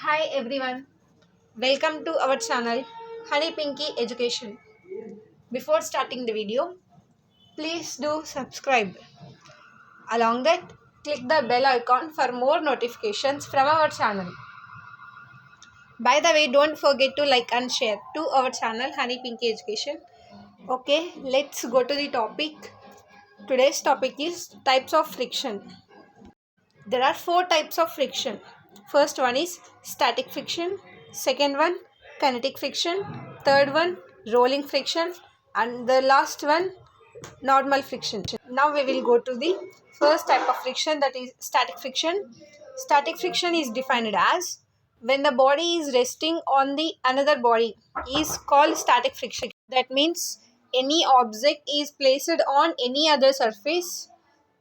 Hi everyone, welcome to our channel Honey Pinky Education. Before starting the video, please do subscribe. Along that, click the bell icon for more notifications from our channel. By the way, don't forget to like and share to our channel Honey Pinky Education. Okay, let's go to the topic. Today's topic is types of friction. There are four types of friction. First one is static friction, second one kinetic friction, third one rolling friction, and the last one normal friction. Now we will go to the first type of friction, that is static friction. Static friction is defined as when the body is resting on the another body is called static friction. That means any object is placed on any other surface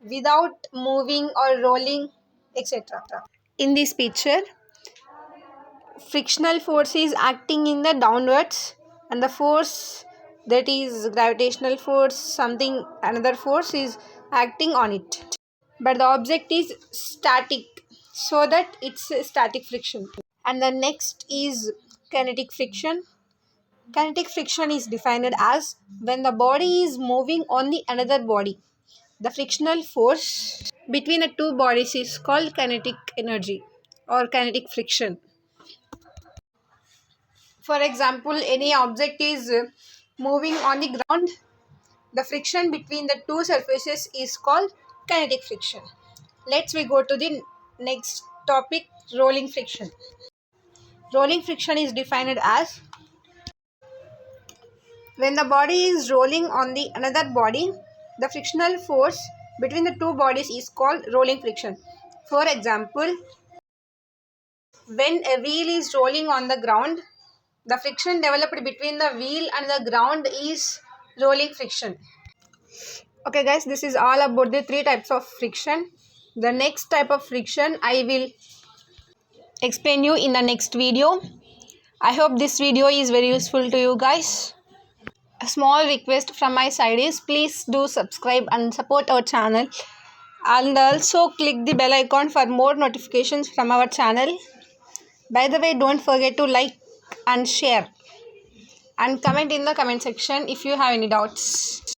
without moving or rolling, etc. In this picture, frictional force is acting in the downwards, and the force, that is gravitational force, something another force is acting on it, but the object is static, so that it's a static friction. And the next is kinetic friction. Kinetic friction is defined as when the body is moving on the another body. The frictional force between the two bodies is called kinetic energy or kinetic friction. For example, any object is moving on the ground, the friction between the two surfaces is called kinetic friction. Let's we go to the next topic, rolling friction. Rolling friction is defined as when the body is rolling on the another body, the frictional force between the two bodies is called rolling friction. For example, when a wheel is rolling on the ground, the friction developed between the wheel and the ground is rolling friction. Okay guys, this is all about the three types of friction. The next type of friction I will explain you in the next video. I hope this video is very useful to you guys. A small request from my side is please do subscribe and support our channel, and also click the bell icon for more notifications from our channel. By the way, don't forget to like and share and comment in the comment section if you have any doubts.